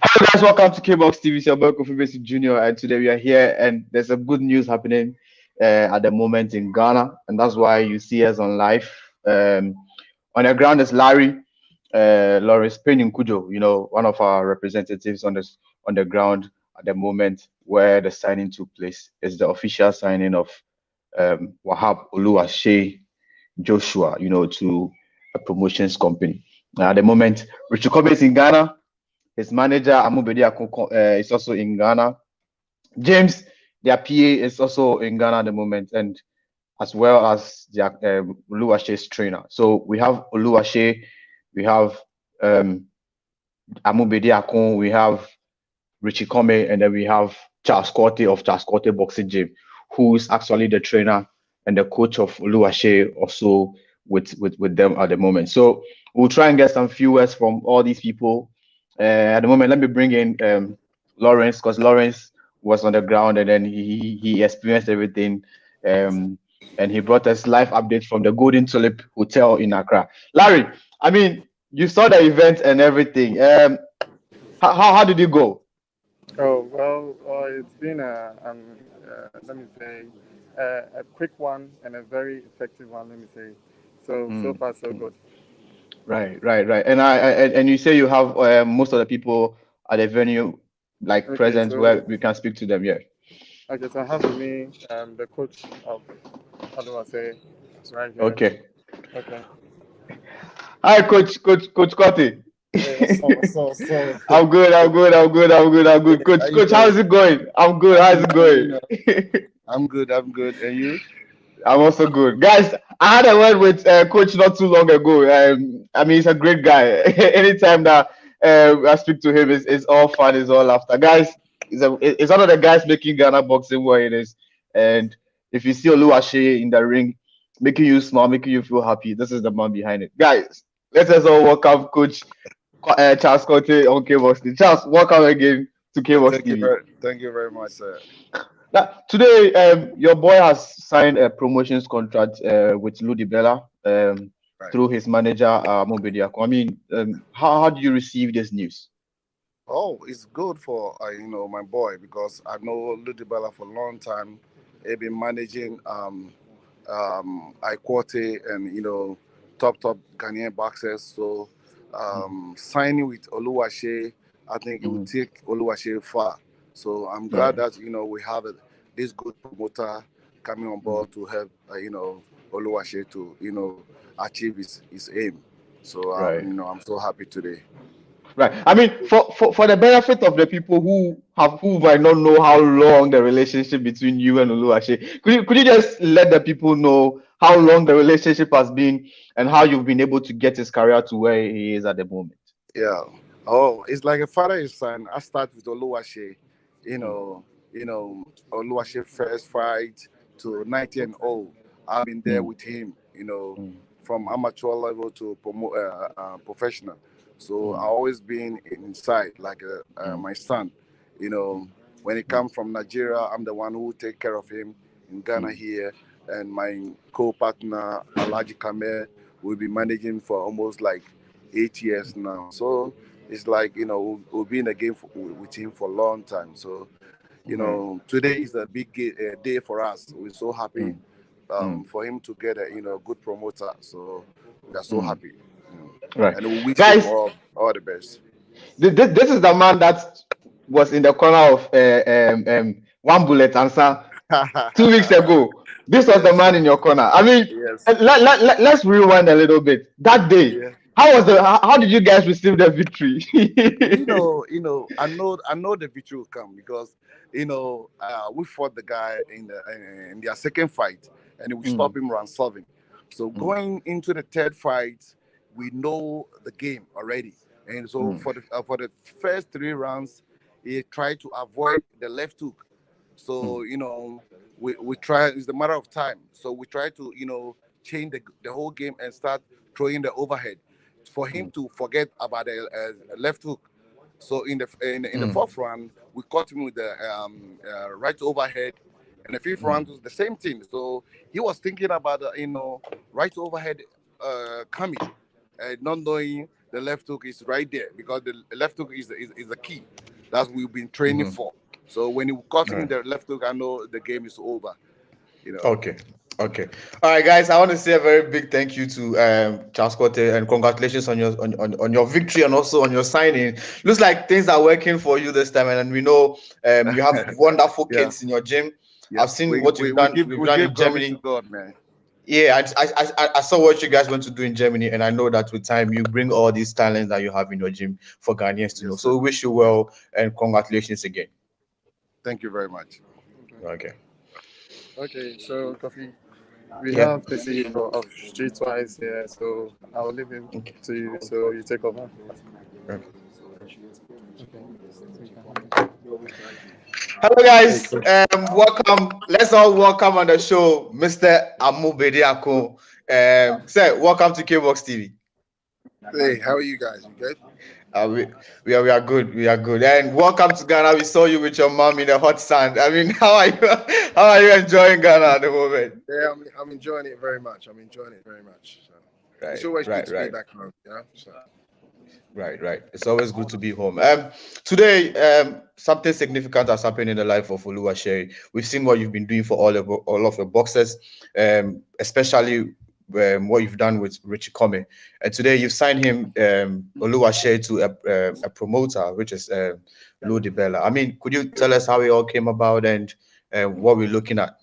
Hello guys, welcome to K-Box TV. It's your boy Kofi Basic Jr. And today we are here and there's some good news happening at the moment in Ghana, and that's why you see us on live. Um, on the ground is Larry, Lawrence Penny Kujo, one of our representatives on the ground at the moment where the signing took place. It's the official signing of Wahab Oluwaseun Joshua, to a promotions company. Now, at the moment, Richard Kobe is in Ghana. His manager, Amubedi Akoko, is also in Ghana. James, their PA, is also in Ghana at the moment, and as well as their Oluwase's trainer. So we have Oluwase, we have um, Amubedi Akon, we have Richie Kome, and then we have Charles Corte of Charles Corte Boxing Gym, who is actually the trainer and the coach of Oluwase also with them at the moment. So we'll try and get some viewers from all these people. At the moment, let me bring in Lawrence, because Lawrence was on the ground and then he experienced everything. Um, and he brought us live updates from the Golden Tulip Hotel in Accra. Larry, I mean, you saw the event and everything. How did it go? Oh well, it's been let me say, a quick one and a very effective one. Let me say, so Mm, far so mm. good. Right. And you say you have most of the people at the venue like Okay, present where we can speak to them. Yeah. so I have with me the coach of Oluwase right here. Okay. Okay. Hi, Coach Cotti. Hey, so. I'm good. How you Coach, how doing? is it going? I'm good. I'm How's it good, going? I'm good. And you? I'm also good. Guys, I had a word with Coach not too long ago. I mean, he's a great guy. Anytime that I speak to him, it's all fun, it's all laughter. Guys, it's one of the guys making Ghana boxing what it is. And if you see Oluwaseun in the ring, making you smile, making you feel happy, this is the man behind it. Guys, let us all welcome Coach Charles Conte on K-Box TV. Charles, welcome again to K-Box TV. Thank you very much, sir. Now, today, your boy has signed a promotions contract with Loudi Right. through his manager, Mobediako. I mean, how do you receive this news? Oh, it's good for my boy because I know DiBella for a long time. He been managing Iquote and top Ghanaian boxers. So Mm, signing with Oluwase, I think it will mm, take Oluwase far. So I'm glad right. that we have this good promoter coming on Mm, board to help Oluwase to achieve his aim. So right. I'm so happy today. Right. I mean, for the benefit of the people who might not know how long the relationship between you and Oluwaseun, could you just let the people know how long the relationship has been and how you've been able to get his career to where he is at the moment? Yeah. Oh, it's like a father and son. I start with Oluwase, you Mm, know, Oluwase first fight to 90 and old. I've been there mm, with him, mm, from amateur level to professional. So I mm, always been inside like mm, my son. You know, when he mm, come from Nigeria, I'm the one who take care of him in Ghana mm. here, and my co-partner Alaji Kame will be managing for almost like 8 years now. So it's like we'll be in the game with him for a long time. So Right. today is a big day for us. We're so happy Mm, mm, for him to get a good promoter. So we are so mm. happy, Right. and we wish him Guys, all the best. this is the man that was in the corner of one bullet answer 2 weeks ago. This was the Yes, man in your corner. I mean, yes, let's rewind a little bit. That day, yeah. how did you guys receive the victory? I know the victory will come because we fought the guy in their second fight, and we Mm, stopped him round 7. So mm, going into the third fight, we know the game already, and so mm, for the first 3 rounds, he tried to avoid the left hook. mm, So we try. It's a matter of time. So we try to change the whole game and start throwing the overhead for him mm, to forget about the left hook. So in the mm, fourth round, we caught him with the right overhead, and the fifth mm, round was the same thing. So he was thinking about right overhead coming, not knowing the left hook is right there because the left hook is the key. That's what we've been training for. So when you caught him in the left hook, I know the game is over. You know. Okay. Okay. All right, guys. I want to say a very big thank you to Charles Cote and congratulations on your on your victory and also on your signing. Looks like things are working for you this time, and we know you have wonderful kids in your gym. Yes. I've seen what you've done. We've done in Germany. God, man. Yeah, I saw what you guys went to do in Germany, and I know that with time you bring all these talents that you have in your gym for Ghanaians to know. So we wish you well and congratulations again. Thank you very much. Okay. Okay, so Kofi, we have the CEO of Streetwise here, so I'll leave him to you, so you take over. Okay. Hello, guys. Welcome. Let's all welcome on the show, Mr. Amu Bediako. Sir, welcome to K-Box TV. Hey, how are you guys? You good? We are good. We are good. And welcome to Ghana. We saw you with your mom in the hot sand. I mean, how are you? How are you enjoying Ghana at the moment? Yeah, I'm enjoying it very much. So it's always good to be back home, you know. So. Right. It's always good to be home. Today, something significant has happened in the life of Oluwaseun. We've seen what you've been doing for all of your boxers, especially what you've done with Richie Comey. And today you've signed him, Oluwaseun, to a promoter, which is Loudi DiBella. I mean, could you tell us how it all came about and what we're looking at?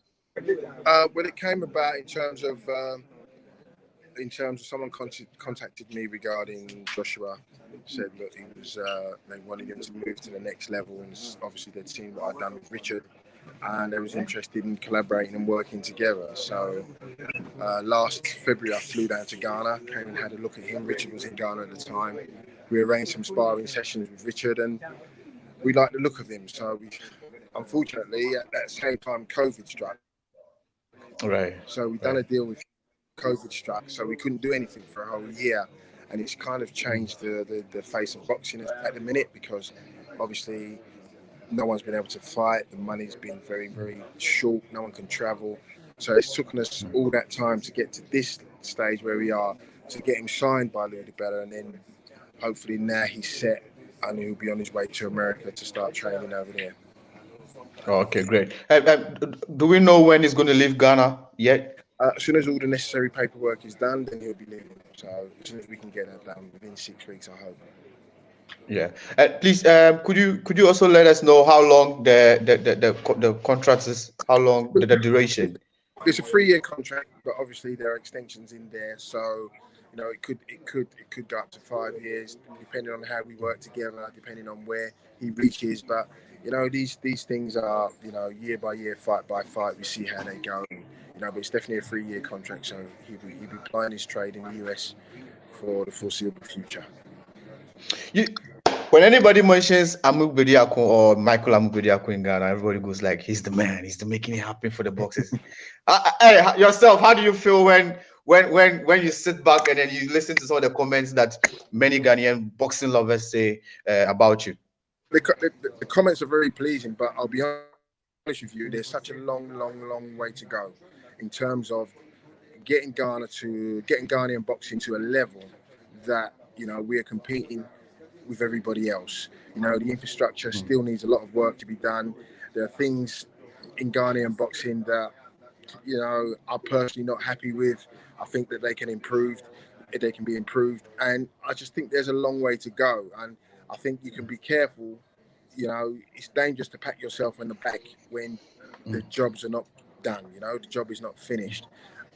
Well, it came about in terms of someone contacted me regarding Joshua. Said look, he was they wanted him to move to the next level, and obviously they'd seen what I'd done with Richard, and they was interested in collaborating and working together. So last February I flew down to Ghana, came and had a look at him. Richard was in Ghana at the time. We arranged some sparring sessions with Richard, and we liked the look of him. So unfortunately at that same time COVID struck. Right. So we done a deal with COVID struck, so we couldn't do anything for a whole year, and it's kind of changed the face of boxing at the minute because obviously no one's been able to fight. The money's been very, very short. No one can travel, so it's taken us all that time to get to this stage where we are, to get him signed by Loudi DiBella, and then hopefully now he's set and he'll be on his way to America to start training over there. Okay, great. Do we know when he's going to leave Ghana yet? As soon as all the necessary paperwork is done, then he'll be leaving. So as soon as we can get that done within 6 weeks, I hope. Yeah. Please, could you also let us know how long the contract is? How long the duration? It's a 3-year contract, but obviously there are extensions in there. So you know, it could go up to 5 years, depending on how we work together, depending on where he reaches. But you know, these things are, you know, year by year, fight by fight. We see how they go. You know, but it's definitely a 3-year contract, so he'll be plying his trade in the US for the foreseeable future. When anybody mentions Amu Bediako or Michael Amu Bediako in Ghana, everybody goes like, he's the man, he's making it happen for the boxers. Yourself, how do you feel when you sit back and then you listen to some of the comments that many Ghanaian boxing lovers say about you? The comments are very pleasing, but I'll be honest with you, there's such a long way to go in terms of getting Ghanaian boxing to a level that, you know, we're competing with everybody else. You know, the infrastructure still needs a lot of work to be done. There are things in Ghanaian boxing that, you know, I'm personally not happy with. I think that they can be improved, and I just think there's a long way to go. And I think you can be careful. You know, it's dangerous to pat yourself on the back when the jobs are not done. You know, the job is not finished.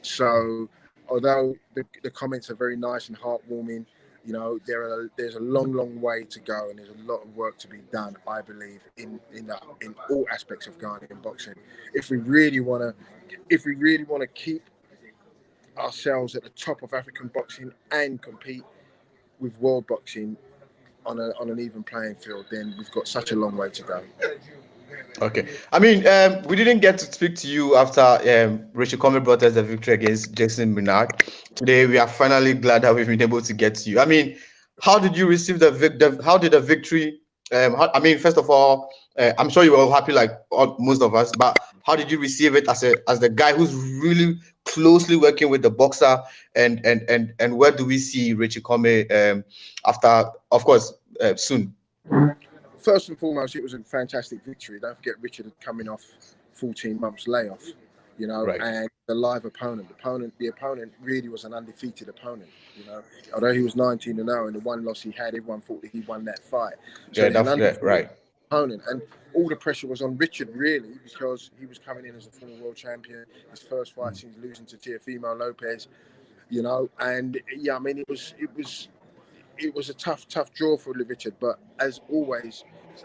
So although the comments are very nice and heartwarming, you know, there's a long way to go, and there's a lot of work to be done, I believe, in all aspects of Ghanaian boxing. If we really want to keep ourselves at the top of African boxing and compete with world boxing on an even playing field, then we've got such a long way to go. Okay. I mean, we didn't get to speak to you after Richard Comey brought us the victory against Jason Minard. Today, we are finally glad that we've been able to get to you. I mean, how did you receive how did the victory I mean, first of all, I'm sure you were happy like most of us, but how did you receive it as the guy who's really closely working with the boxer, and where do we see Richie Comey after, of course, soon? First and foremost, it was a fantastic victory. Don't forget, Richard had coming off 14 months layoff, you know, Right. and the live opponent. The opponent really was an undefeated opponent, you know. Although he was 19-0 and the one loss he had, everyone thought that he won that fight. So Yeah, that's right. Opponent, and all the pressure was on Richard really, because he was coming in as a former world champion, his first fight since losing to Teofimo Lopez, you know. And yeah, I mean, it was a tough draw for Richard, but as always,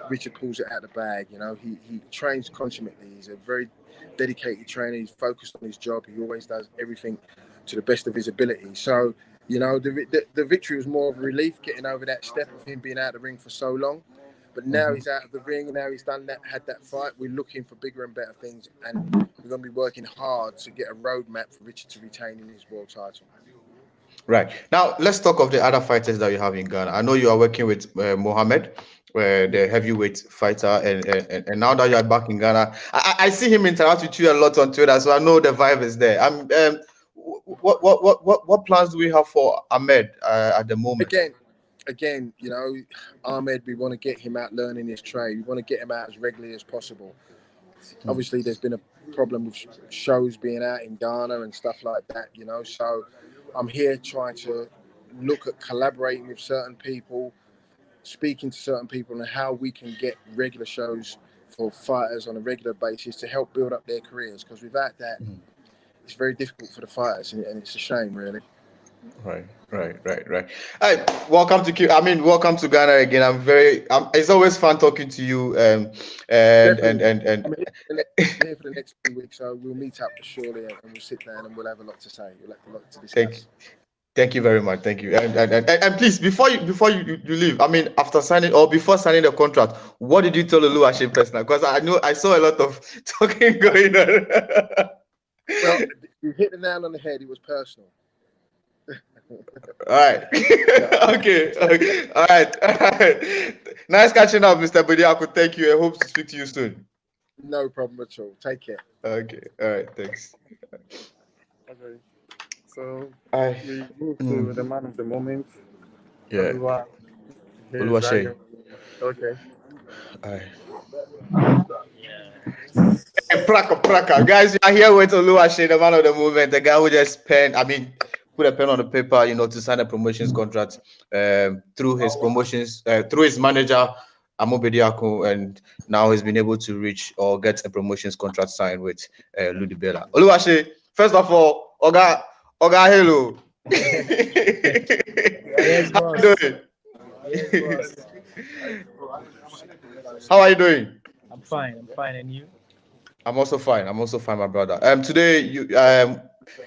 Richard pulls it out of the bag. You know, he trains consummately. He's a very dedicated trainer. He's focused on his job. He always does everything to the best of his ability. So, you know, the victory was more of a relief, getting over that step of him being out of the ring for so long. But now he's out of the ring, and now he's done that, had that fight. We're looking for bigger and better things, and we're going to be working hard to get a roadmap for Richard to retain in his world title. Right. Now, let's talk of the other fighters that you have in Ghana. I know you are working with Mohammed, the heavyweight fighter, and now that you are back in Ghana, I see him interact with you a lot on Twitter, so I know the vibe is there. What plans do we have for Ahmed at the moment? Again, you know, Ahmed, we want to get him out learning his trade. We want to get him out as regularly as possible. Obviously, there's been a problem with shows being out in Ghana and stuff like that, you know. So I'm here trying to look at collaborating with certain people, speaking to certain people, and how we can get regular shows for fighters on a regular basis to help build up their careers. Because without that, it's very difficult for the fighters, and it's a shame, really. Right. Hi, welcome to Ghana again. It's always fun talking to you. And I'm here for the next 2 weeks, so we'll meet up surely, and we'll sit down and we'll have a lot to say. We'll have a lot to discuss. Thank you very much. Thank you. And please, before you leave, I mean, after signing or before signing the contract, what did you tell Oluwaseun personally? Because I know I saw a lot of talking going on. Well, you hit the nail on the head. It was personal. All right. Okay. All right. Nice catching up, Mr. Bediako. Thank you. I hope to speak to you soon. No problem at all. Take care. Okay. All right. Thanks. Okay. So we move to the man of the moment. Yeah. Oluwaseun. Okay. All right. Praka. Guys, you are here with Oluwaseun, the man of the moment, the guy who just put a pen on the paper, you know, to sign a promotions contract through his promotions, through his manager, Amobediako, and now he's been able to reach or get a promotions contract signed with Loudi. Oluwaseun, first of all, Oga, hello. Yes, How are you doing? Yes, How are you doing? I'm fine, and you? I'm also fine, my brother. Today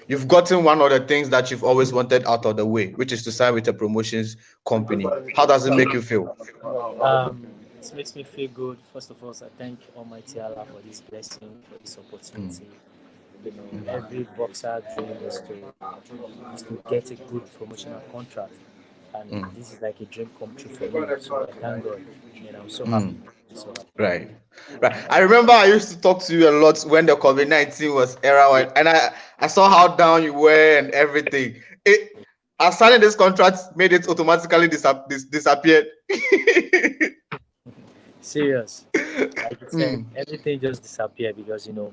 you've gotten one of the things that you've always wanted out of the way, which is to sign with a promotions company. How does it make you feel? It makes me feel good. First of all, I thank Almighty Allah for this blessing, for this opportunity. You know, every boxer dream is to get a good promotional contract, and this is like a dream come true for me. So I thank God, and I'm so happy. Right. I remember I used to talk to you a lot when the COVID-19 was era, and I saw how down you were and everything. Signing this contract made it automatically disappear. Serious. Like you said, everything just disappeared because, you know,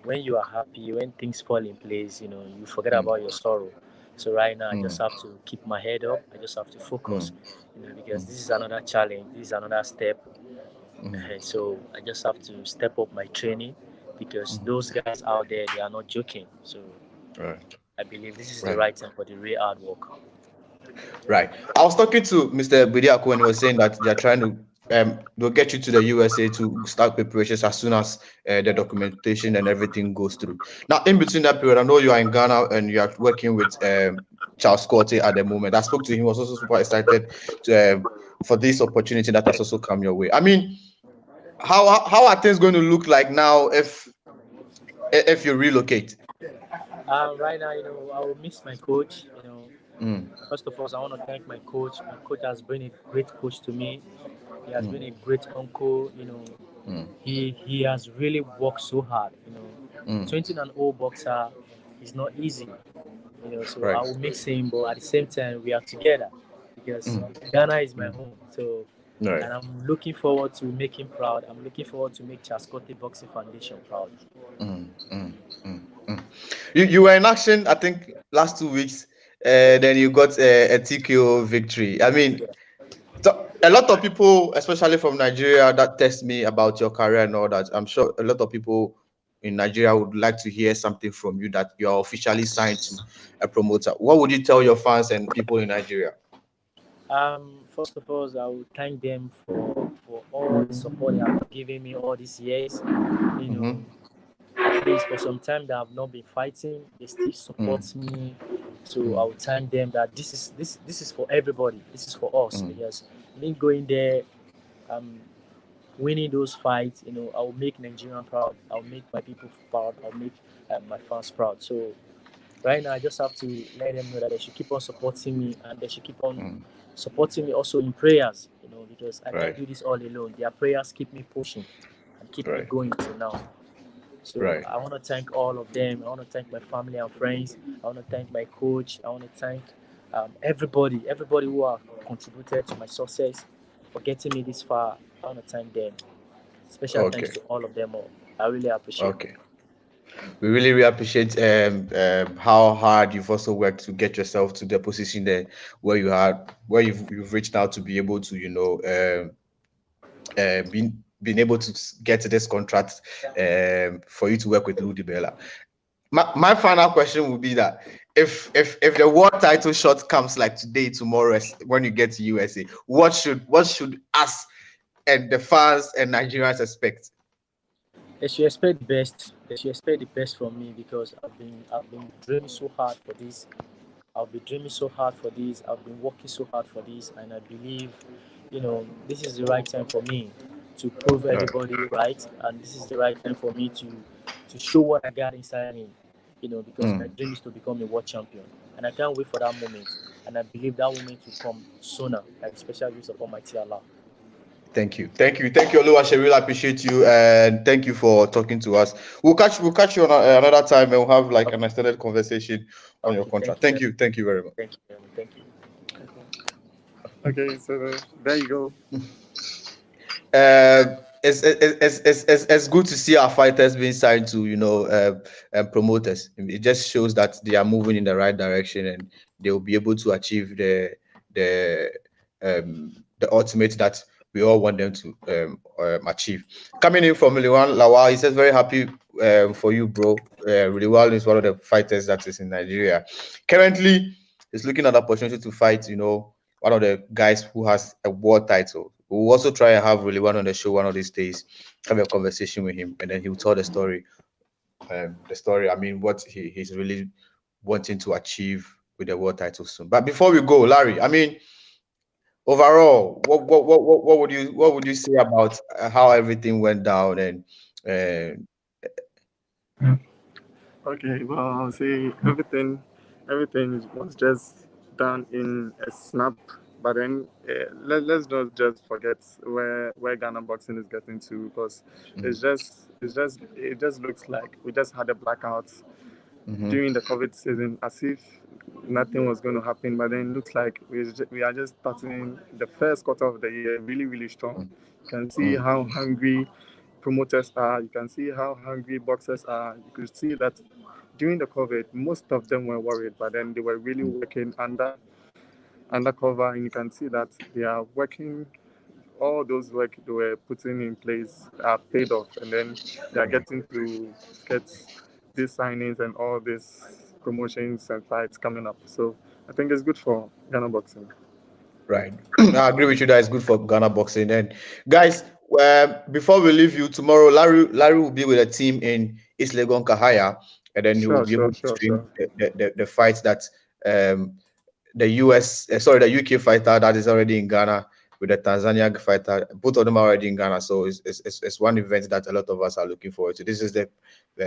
when you are happy, when things fall in place, you know, you forget about your sorrow. So right now, I just have to keep my head up. I just have to focus, you know, because this is another challenge. This is another step. So I just have to step up my training because those guys out there, they are not joking. So I believe this is the right time for the real hard work. Right. I was talking to Mr. Bediako when he was saying that they are trying to they'll get you to the USA to start preparations as soon as the documentation and everything goes through. Now, in between that period, I know you are in Ghana and you are working with Charles Corte at the moment. I spoke to him, was also super excited for this opportunity that has also come your way. I mean, how are things going to look like now if you relocate? Right now, you know, I will miss my coach. You know, first of all, I want to thank my coach. My coach has been a great coach to me. He has been a great uncle. He has really worked so hard. 20-0 boxer is not easy. So I will mix him, but at the same time we are together because Ghana is my home. So and I'm looking forward to make him proud. I'm looking forward to make Chaskote Boxing Foundation proud. You were in action, I think, last 2 weeks. Then you got a TKO victory. I mean, so a lot of people, especially from Nigeria, that text me about your career and all that. I'm sure a lot of people in Nigeria would like to hear something from you that you're officially signed to a promoter. What would you tell your fans and people in Nigeria? First of all, I would thank them for all the support they have given me all these years. At least for some time that I've not been fighting, they still support me. So I would thank them that this is for everybody. This is for us because me going there, winning those fights, I will make Nigerian proud. I'll make my people proud. I'll make my fans proud. So right now, I just have to let them know that they should keep on supporting me and they should keep on supporting me also in prayers, because I can't do this all alone. Their prayers keep me pushing and keep me going till now. So I want to thank all of them. I want to thank my family and friends. I want to thank my coach. I want to thank everybody who have contributed to my success for getting me this far. I want to thank them. Special thanks to all of them all. I really appreciate it. We really appreciate how hard you've also worked to get yourself to the position there where you've reached out to be able to been able to get this contract for you to work with DiBella. My final question would be that if the world title shot comes like today, tomorrow, when you get to USA, what should us and the fans and Nigerians expect? They should expect the best. They should expect the best from me because I've been dreaming so hard for this. I've been dreaming so hard for this. I've been working so hard for this, and I believe, this is the right time for me to prove everybody right, and this is the right time for me to show what I got inside me. Because my dream is to become a world champion, and I can't wait for that moment. And I believe that moment will come sooner, like special grace of Almighty Allah. Thank you, Oluwaseun. Really appreciate you, and thank you for talking to us. We'll catch you on another time, and we'll have like an extended conversation on your contract. Thank you very much. Thank you. Okay, so there you go. It's good to see our fighters being signed to promoters. It just shows that they are moving in the right direction, and they will be able to achieve the ultimate that we all want them to achieve. Coming in from Liwan Lawal, he says very happy for you, bro. Liwan is one of the fighters that is in Nigeria. Currently, he's looking at the opportunity to fight, one of the guys who has a world title. We'll also try and have Liwan on the show one of these days, have a conversation with him, and then he'll tell the story. I mean, what he's really wanting to achieve with the world title soon. But before we go, Larry, I mean, overall, what would you say about how everything went down and Okay, well, I'll say everything was just done in a snap. But then let's not just forget where Ghana boxing is getting to, because it just looks like we just had a blackout during the COVID season, as if nothing was going to happen. But then it looks like we are just starting the first quarter of the year really, really strong. You can see how hungry promoters are. You can see how hungry boxers are. You could see that during the COVID, most of them were worried, but then they were really working undercover, and you can see that they are working. All those work they were putting in place are paid off, and then they are getting to get these signings and all these promotions and fights coming up. So I think it's good for Ghana boxing. Right. I agree with you that it's good for Ghana boxing. And guys, before we leave you tomorrow, Larry will be with a team in East Legon Kahaya, and then you will be able to stream the fights that the UK fighter that is already in Ghana with the Tanzania fighter. Both of them are already in Ghana, so it's one event that a lot of us are looking forward to. This is the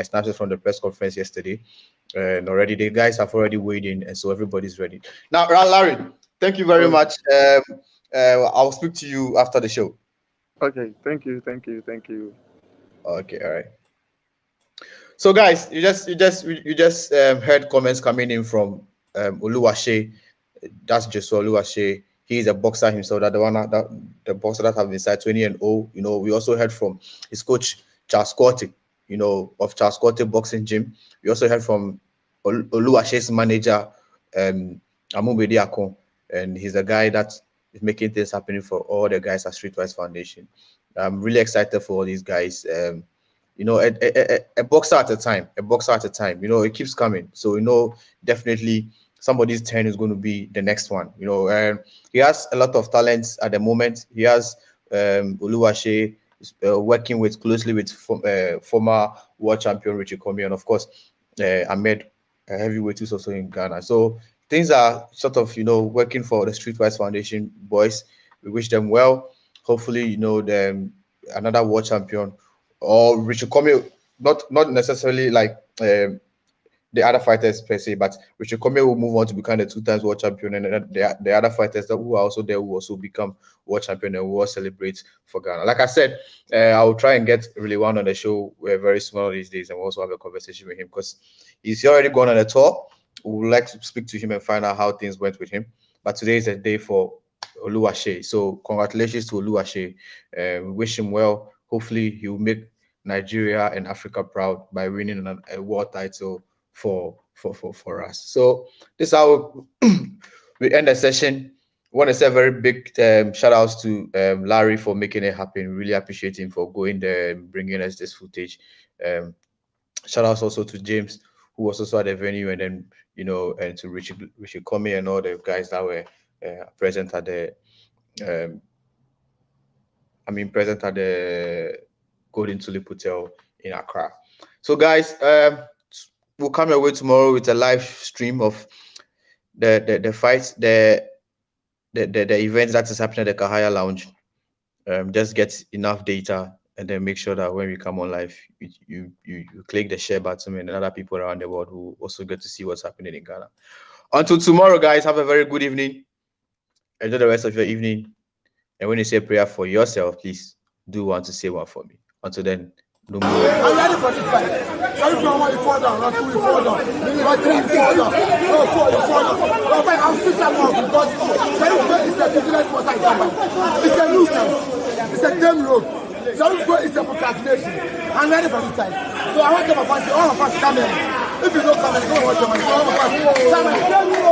snapshot from the press conference yesterday, and already the guys have already weighed in, and so everybody's ready. Now, Larry, thank you very much. I'll speak to you after the show. Okay, thank you, thank you, thank you. Okay, all right. So guys, you just heard comments coming in from Oluwaseun. That's Joshua Oluwaseun. He's a boxer himself. That the boxer that have been inside 20-0. You know, we also heard from his coach Charles Corte, you know, of Charles Corte Boxing Gym. We also heard from Oluwaseun's manager, Amubede Akon, and he's the guy that is making things happening for all the guys at Streetwise Foundation. I'm really excited for all these guys. You know, a boxer at a time, you know, it keeps coming. So, you know, definitely somebody's turn is going to be the next one. You know, he has a lot of talents at the moment. He has Oluwaseun working closely with former world champion Richie Comey, and of course, Ahmed, heavyweight, who's also in Ghana. So things are sort of, you know, working for the Streetwise Foundation boys. We wish them well. Hopefully, you know, another world champion or Richard Comey, not necessarily like the other fighters per se, but Richard Comey will move on to become the 2 times world champion, and the other fighters that who are also there will also become world champion and will celebrate for Ghana. Like I said, I will try and get really one on the show very soon these days, and we'll also have a conversation with him because he's already gone on a tour. We would like to speak to him and find out how things went with him. But today is a day for Oluwaseun. So congratulations to Oluwaseun. We wish him well. Hopefully he will make Nigeria and Africa proud by winning a world title for us. So this is how we end the session. I want to say a very big shout outs to Larry for making it happen. Really appreciate him for going there and bringing us this footage. Shout outs also to James, who was also at the venue, and then, you know, and to Richard Comey and all the guys that were present at the present at the Golden Tulip Hotel in Accra. So guys, we'll come your way tomorrow with a live stream of the fights, the events that is happening at the Kahaya Lounge. Just get enough data and then make sure that when we come on live, you click the share button, and other people around the world who also get to see what's happening in Ghana. Until tomorrow, guys, have a very good evening. Enjoy the rest of your evening. And when you say prayer for yourself, please do want to say one for me. Until then, no more. I'm ready for this fight. Sorry if you want to fall down, not 2 will fall down. Not 3 will fall down. No, 4 will fall down. No, fight, I'll switch that one because sorry it's a different person company. It's a nuisance. It's a damn road. Sorry it's a procrastination. I'm ready for this time. So I want to all of us come in. If you don't come in, go watch your money. All of us.